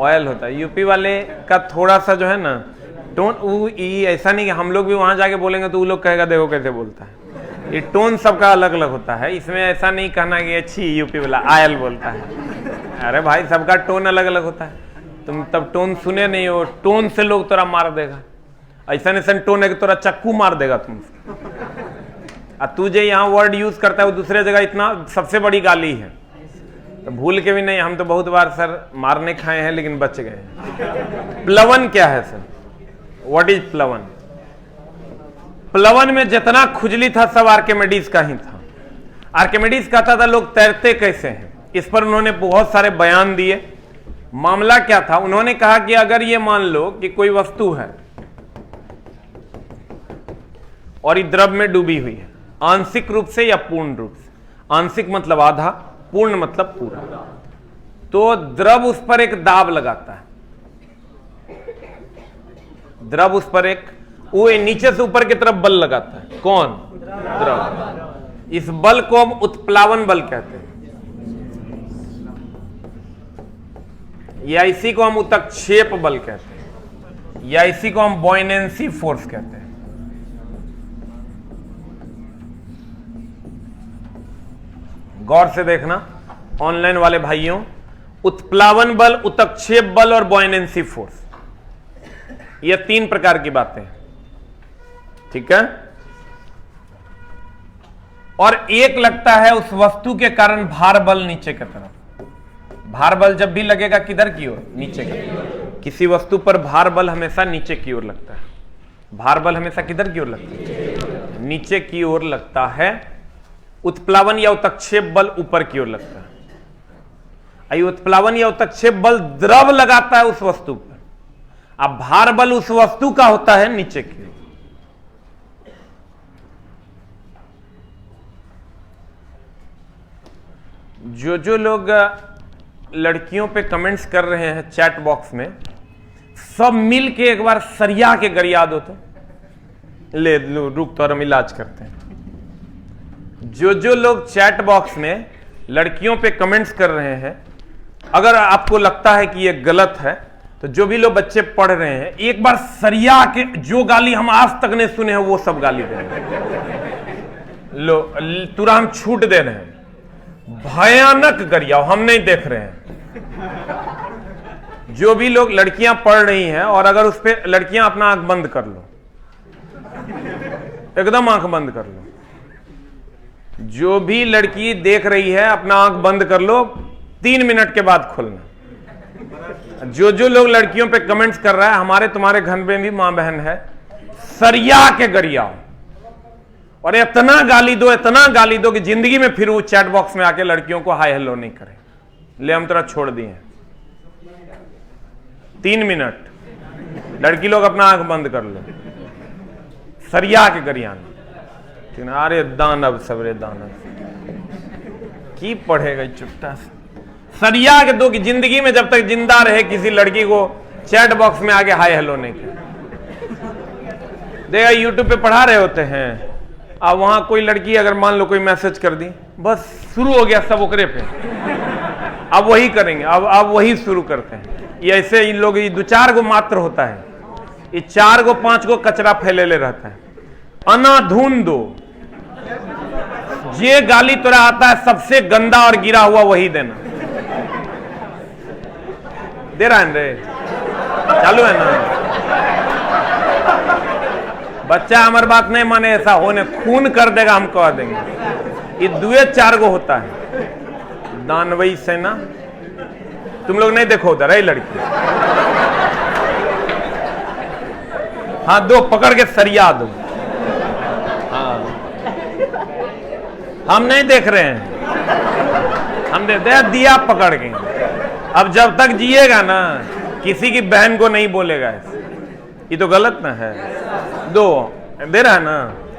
ऑयल होता है। यूपी वाले का थोड़ा सा जो है ना टोन, वो ऐसा नहीं कि हम लोग भी वहां जाके बोलेंगे तो वो लोग कहेगा देखो कैसे बोलता है। ये टोन सबका अलग अलग होता है, इसमें ऐसा नहीं कहना कि अच्छी यूपी वाला आयल बोलता है। अरे भाई सबका टोन अलग अलग होता है, तुम तब टोन सुने नहीं हो, टोन से लोग तोरा मार देगा। ऐसा ऐसा टोन है कि तोरा चक्कू मार देगा तुमसे। तू जो यहाँ वर्ड यूज करता है वो दूसरे जगह इतना सबसे बड़ी गाली है, तो भूल के भी नहीं। हम तो बहुत बार सर मारने खाए हैं लेकिन बच गए हैं। प्लवन क्या है सर? व्हाट इज प्लवन? प्लवन में जितना खुजली था सब आर्किमिडीज का ही था। आर्किमिडीज कहता था लोग तैरते कैसे हैं, इस पर उन्होंने बहुत सारे बयान दिए। मामला क्या था? उन्होंने कहा कि अगर ये मान लो कि कोई वस्तु है और ये द्रव में डूबी हुई है, आंशिक रूप से या पूर्ण रूप से, आंशिक मतलब आधा, पूर्ण मतलब पूरा, तो द्रव उस पर एक दाब लगाता है। द्रव उस पर एक, वो नीचे से ऊपर की तरफ बल लगाता है। कौन? द्रव। इस बल को हम उत्प्लावन बल कहते हैं, या इसी को हम उत्क्षेप बल कहते हैं, या इसी को हम बॉयनेंसी फोर्स कहते हैं। गौर से देखना ऑनलाइन वाले भाइयों, उत्प्लावन बल, उत्क्षेप बल और बॉयनेंसी फोर्स, ये 3 प्रकार की बातें हैं, ठीक है। और एक लगता है उस वस्तु के कारण भार बल नीचे की तरफ। भार बल जब भी लगेगा किधर की ओर? नीचे की ओर। किसी वस्तु पर भार बल हमेशा नीचे की ओर लगता है। भार बल हमेशा किधर की ओर लगता है? नीचे की ओर लगता है। उत्प्लावन या उत्क्षेप बल ऊपर की ओर लगता है। उत्प्लावन या उत्क्षेप बल द्रव लगाता है उस वस्तु पर, अब भार बल उस वस्तु का होता है नीचे की ओर। जो लोग लड़कियों पे कमेंट्स कर रहे हैं चैट बॉक्स में, सब मिल के एक बार सरिया के गरिया दो तो ले लो, रुक तो हम इलाज करते हैं। जो लोग चैट बॉक्स में लड़कियों पे कमेंट्स कर रहे हैं, अगर आपको लगता है कि ये गलत है, तो जो भी लोग बच्चे पढ़ रहे हैं एक बार सरिया के, जो गाली हम आज तक नहीं सुने हैं वो सब गाली दे रहे हैं। लो तुरंत हम छूट दे रहे हैं, भयानक गरियाओ, हम नहीं देख रहे हैं। जो भी लोग लड़कियां पढ़ रही हैं, और अगर उस पे लड़कियां अपना आंख बंद कर लो, एकदम आंख बंद कर लो। जो भी लड़की देख रही है अपना आंख बंद कर लो, 3 मिनट के बाद खोलना। जो लोग लड़कियों पे कमेंट्स कर रहा है, हमारे तुम्हारे घर में भी मां बहन है, सरिया के गरियाओ और इतना गाली दो कि जिंदगी में फिर वो चैट बॉक्स में आके लड़कियों को हाय हेलो नहीं करे। ले हम तेरा छोड़ दिए 3 मिनट, लड़की लोग अपना आंख बंद कर लो, सरिया के गरियान। अरे दानव सबरे दानव की पढ़ेगा चुपटा से, सरिया के दो कि जिंदगी में जब तक जिंदा रहे किसी लड़की को चैट बॉक्स में आके हाय हेलो नहीं करे। देखा यूट्यूब पे पढ़ा रहे होते हैं, अब वहां कोई लड़की अगर मान लो कोई मैसेज कर दी, बस शुरू हो गया सब ओकरे पे, अब वही करेंगे, अब वही शुरू करते हैं। ये ऐसे इन लोग 2-4 गो मात्र होता है, ये 4 गो 5 गो कचरा फैलेले रहता है। अनाधुन दो, ये गाली तोरा आता है सबसे गंदा और गिरा हुआ वही देना। दे रहा है रे, चालू है ना? बच्चा हमारी बात नहीं माने, ऐसा होने खून कर देगा, हम कह देंगे। ये 2-4 गो होता है, दानवई सेना। तुम लोग नहीं देखो उधर है लड़की, हाँ दो पकड़ के सरिया दो। हाँ हम नहीं देख रहे हैं, हम दे दिया पकड़ के। अब जब तक जिएगा ना किसी की बहन को नहीं बोलेगा, ये तो गलत ना है। दो दे रहा है ना,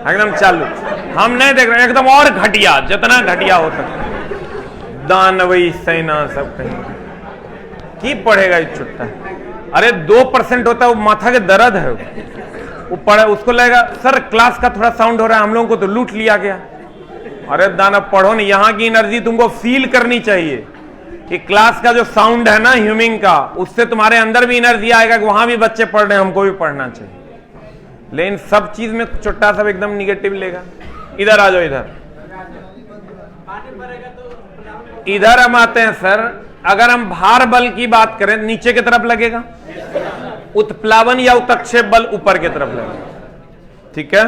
एकदम चालू। हम नहीं देख रहे, एकदम और घटिया, जितना घटिया हो सकता। दानवई सेना सब कहीं की पढ़ेगा ये चुट्टा। अरे 2% होता है वो माथा के दर्द है। ऊपर उसको लगेगा सर क्लास का थोड़ा साउंड हो रहा है, हम लोगों को तो लूट लिया गया। अरे दानव पढ़ो नहीं, यहां की एनर्जी तुमको फील करनी चाहिए कि क्लास का जो साउंड है ना ह्यूमिंग का, उससे तुम्हारे अंदर भी एनर्जी आएगा कि वहां भी बच्चे पढ़ रहे हैं, हमको भी पढ़ना चाहिए। लेकिन सब चीज में छोटा सा एकदम निगेटिव लेगा। इधर आ जाओ, इधर हम आते हैं सर। अगर हम भार बल की बात करें नीचे की तरफ लगेगा, उत्प्लावन या उत्क्षेप बल ऊपर की तरफ लगेगा। ठीक है,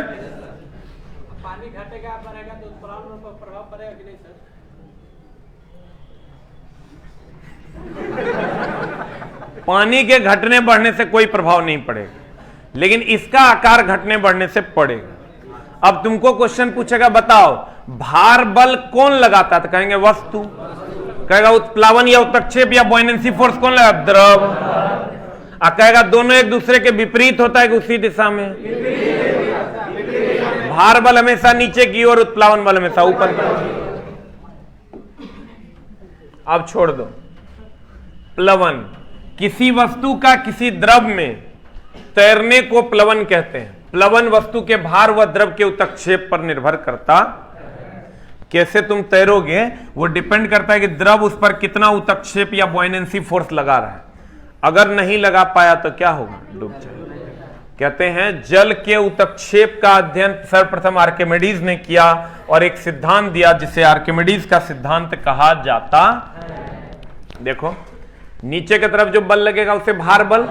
पानी घटेगा बढ़ेगा तो उत्प्लावन पर प्रभाव पड़ेगा कि नहीं सर? पानी के घटने बढ़ने से कोई प्रभाव नहीं पड़ेगा, लेकिन इसका आकार घटने बढ़ने से पड़ेगा। अब तुमको क्वेश्चन पूछेगा बताओ भार बल कौन लगाता है, तो कहेंगे वस्तु। कहेगा उत्प्लावन या उत्क्षेप या बॉयनेंसी फोर्स कौन लगा, द्रव। कहेगा दोनों एक दूसरे के विपरीत होता है कि उसी दिशा में। भार बल हमेशा नीचे की ओर, उत्प्लावन बल हमेशा ऊपर की ओर। अब छोड़ दो प्लवन। किसी वस्तु का किसी द्रव में तैरने को प्लवन कहते हैं। प्लवन वस्तु के भार व द्रव के उत्क्षेप पर निर्भर करता। कैसे तुम तैरोगे वो डिपेंड करता है कि द्रव उस पर कितना उत्क्षेप या बॉयनेंसी फोर्स लगा रहा है। अगर नहीं लगा पाया तो क्या होगा, डूब जाएगा। कहते हैं जल के उत्क्षेप का अध्ययन सर्वप्रथम आर्किमिडीज ने किया और एक सिद्धांत दिया जिसे आर्किमिडीज का सिद्धांत कहा जाता। देखो नीचे की तरफ जो बल लगेगा उसे भार बल,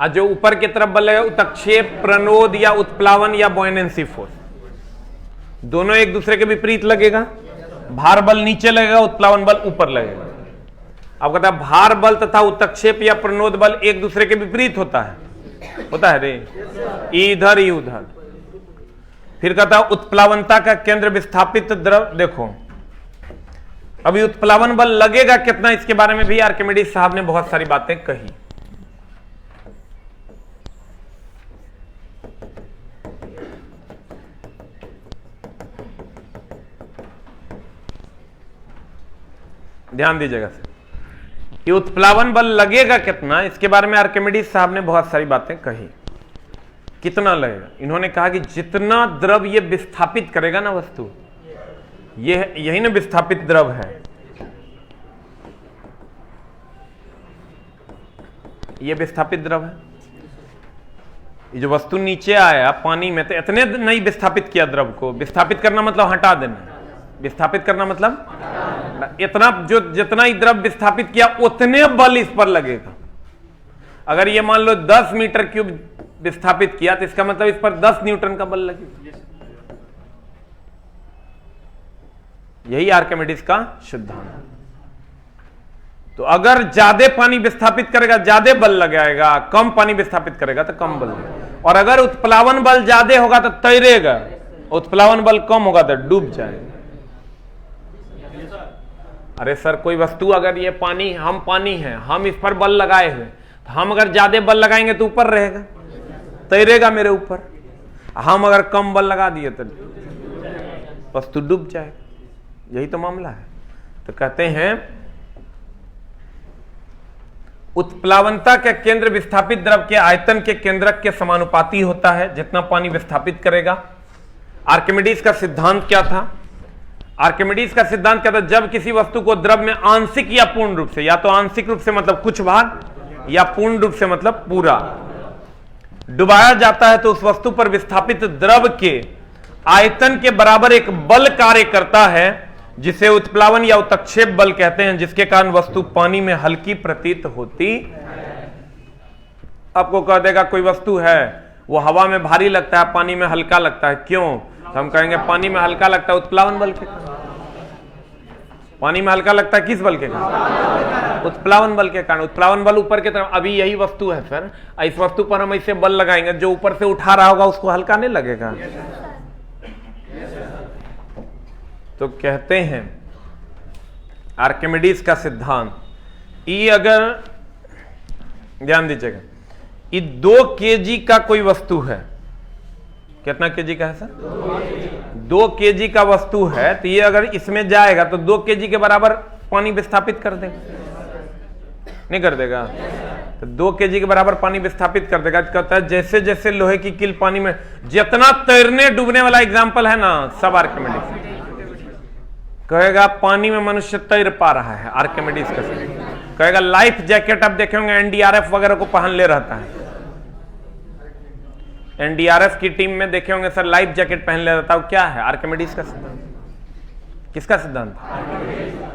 और जो ऊपर की तरफ बल लगेगा उत्क्षेप, प्रणोद या उत्प्लावन या बॉयनेंसी फोर्स। दोनों एक दूसरे के विपरीत लगेगा। भार बल नीचे लगेगा, उत्प्लावन बल ऊपर लगेगा। अब कहता है भार बल तथा उत्क्षेप या प्रणोद बल एक दूसरे के विपरीत होता है रे, इधर ही उधर। फिर कहता है उत्प्लावनता का केंद्र विस्थापित द्रव। देखो अभी उत्प्लावन बल लगेगा कितना, इसके बारे में भी आर्किमिडीज साहब ने बहुत सारी बातें कही। ध्यान दीजिएगा सर, ये उत्प्लावन बल लगेगा कितना, इसके बारे में आर्किमिडीज साहब ने बहुत सारी बातें कही। कितना लगेगा, इन्होंने कहा कि जितना द्रव ये विस्थापित करेगा ना वस्तु, ये यही ना विस्थापित द्रव है, ये विस्थापित द्रव है। ये जो वस्तु नीचे आया पानी में, तो इतने नहीं विस्थापित किया द्रव को। विस्थापित करना मतलब हटा देना, विस्थापित करना मतलब इतना, जो जितना ही द्रव विस्थापित किया उतने बल इस पर लगेगा। अगर ये मान लो 10 मीटर क्यूब विस्थापित किया तो इसका मतलब इस पर 10 न्यूटन का बल लगेगा। यही आर्किमिडीज का सिद्धांत। तो अगर ज्यादा पानी विस्थापित करेगा ज्यादा बल लगाएगा, कम पानी विस्थापित करेगा तो कम बल लगेगा। और अगर उत्प्लावन बल ज्यादा होगा तो तैरेगा, उत्प्लावन बल कम होगा तो डूब जाएगा। अरे सर कोई वस्तु, अगर ये पानी, हम पानी है, हम इस पर बल लगाए हुए, तो हम अगर ज्यादा बल लगाएंगे तो ऊपर रहेगा, तैरेगा मेरे ऊपर। हम अगर कम बल लगा दिए तो वस्तु डूब जाएगा। यही तो मामला है। तो कहते हैं उत्प्लावनता का केंद्र विस्थापित द्रव के आयतन के केंद्रक के समानुपाती होता है, जितना पानी विस्थापित करेगा। आर्किमिडीज का सिद्धांत क्या था? आर्किमिडीज का सिद्धांत क्या था? जब किसी वस्तु को द्रव में आंशिक या पूर्ण रूप से, या तो आंशिक रूप से मतलब कुछ भाग, या पूर्ण रूप से मतलब पूरा डुबाया जाता है, तो उस वस्तु पर विस्थापित द्रव के आयतन के बराबर एक बल कार्य करता है, जिसे उत्प्लावन या उत्क्षेप बल कहते हैं, जिसके कारण वस्तु पानी में हल्की प्रतीत होती। आपको कह देगा कोई वस्तु है वो हवा में भारी लगता है, पानी में हल्का लगता है, क्यों? तो हम कहेंगे पानी में हल्का लगता है उत्प्लावन बल के कारण। पानी में हल्का लगता है किस बल के कारण? उत्प्लावन बल के कारण। उत्प्लावन बल ऊपर की तरफ। अभी यही वस्तु है सर, इस वस्तु पर हम ऐसे बल लगाएंगे, जो ऊपर से उठा रहा होगा उसको हल्का नहीं लगेगा। तो कहते हैं आर्किमिडीज का सिद्धांत, ये अगर ध्यान दीजिएगा, ये 2 केजी का कोई वस्तु है। कितना केजी का है सर? 2 केजी का वस्तु है, तो ये अगर इसमें जाएगा तो 2 केजी के बराबर पानी विस्थापित कर देगा, नहीं कर देगा? तो 2 kg के बराबर पानी विस्थापित कर देगा। कहता है जैसे जैसे लोहे की कील पानी में, जितना तैरने डूबने वाला एग्जाम्पल है ना, सब आर्किमिडीज। कहेगा पानी में मनुष्य तैर पा रहा है, आर्किमिडीज का। कहेगा लाइफ जैकेट, अब देखे होंगे एनडीआरएफ वगैरह को पहन ले रहता है, एनडीआरएफ की टीम में देखे होंगे सर लाइफ जैकेट पहन ले रहता है, वो क्या है? आर्किमिडीज का सिद्धांत। किसका सिद्धांत?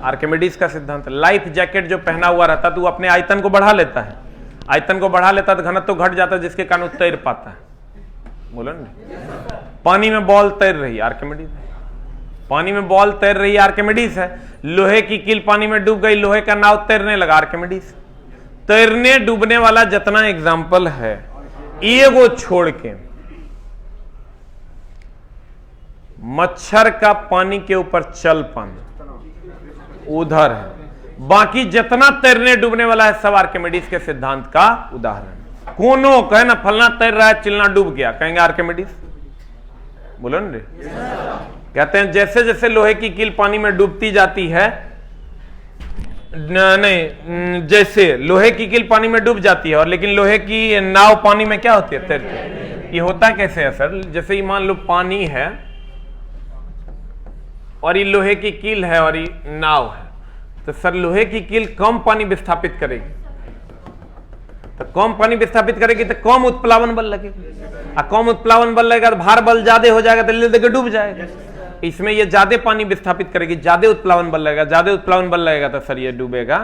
आर्किमिडीज का सिद्धांत। लाइफ जैकेट जो पहना हुआ रहता है तो वो अपने आयतन को बढ़ा लेता है, आयतन को बढ़ा लेता है तो घनत्व घट जाता है, जिसके कारण वो तैर पाता है। बोलो ना, पानी में बॉल तैर रही है, आर्किमिडीज। पानी में बॉल तैर रही है, आर्किमिडीज है। लोहे की कील पानी में डूब गई, लोहे का नाव तैरने लगा, आर्किमिडीज। तैरने डूबने वाला जितना एग्जाम्पल है, एगो छोड़ के मच्छर का पानी के ऊपर चल पाना उधर है, बाकी जितना तैरने डूबने वाला है सब आर्किमिडीज के सिद्धांत का उदाहरण। कोनो कहे ना फलना तैर रहा है, चिलना डूब गया, कहेंगे आर्किमिडीज। बोलो ना रे। कहते हैं जैसे जैसे लोहे की कील पानी में डूबती जाती है, नहीं, जैसे लोहे की कील पानी में डूब जाती है और लेकिन लोहे की नाव पानी में क्या होती है? तैरती। ये होता कैसे है सर? जैसे ही मान लो पानी है और ये लोहे की कील है और ये नाव है, तो सर लोहे की कील कम पानी विस्थापित करेगी, तो कम पानी विस्थापित करेगी तो कम उत्प्लावन बल लगेगा, और कम उत्प्लावन बल लगेगा तो भार बल ज्यादा हो जाएगा, तो ले देकर डूब जाएगा। इसमें ये ज्यादा पानी विस्थापित करेगी, ज्यादा उत्प्लावन बल लगेगा, ज्यादा उत्प्लावन बल लगेगा तो सर ये डूबेगा,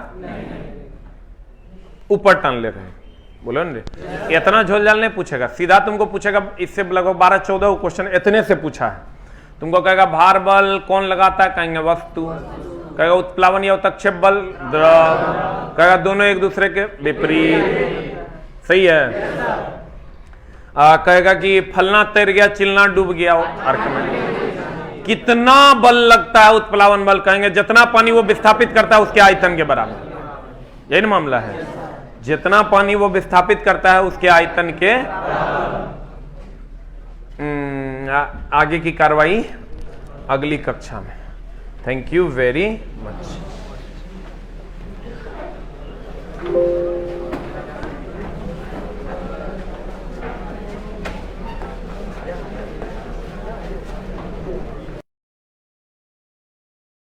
ऊपर टान ले रहे। बोलो ना, इतना झोलझाल नहीं पूछेगा, सीधा तुमको पूछेगा। इससे लगभग 12-14 क्वेश्चन इतने से पूछा है। तुमको कहेगा भार बल कौन लगाता है? कहेंगे वस्तु। कहेगा उत्प्लावन या उत्क्षेप बल? द्रव। कहेगा दोनों एक दूसरे के विपरीत। सही है। कहेगा कि फलना तैर गया, चिलना डूब गया, आर्किमिडीज। कितना बल लगता है? उत्प्लावन बल। कहेंगे जितना पानी वो विस्थापित करता है उसके आयतन के बराबर। यही ना मामला है, जितना पानी वो विस्थापित करता है उसके आयतन के। आगे की कार्रवाई अगली कक्षा में। Thank you very much.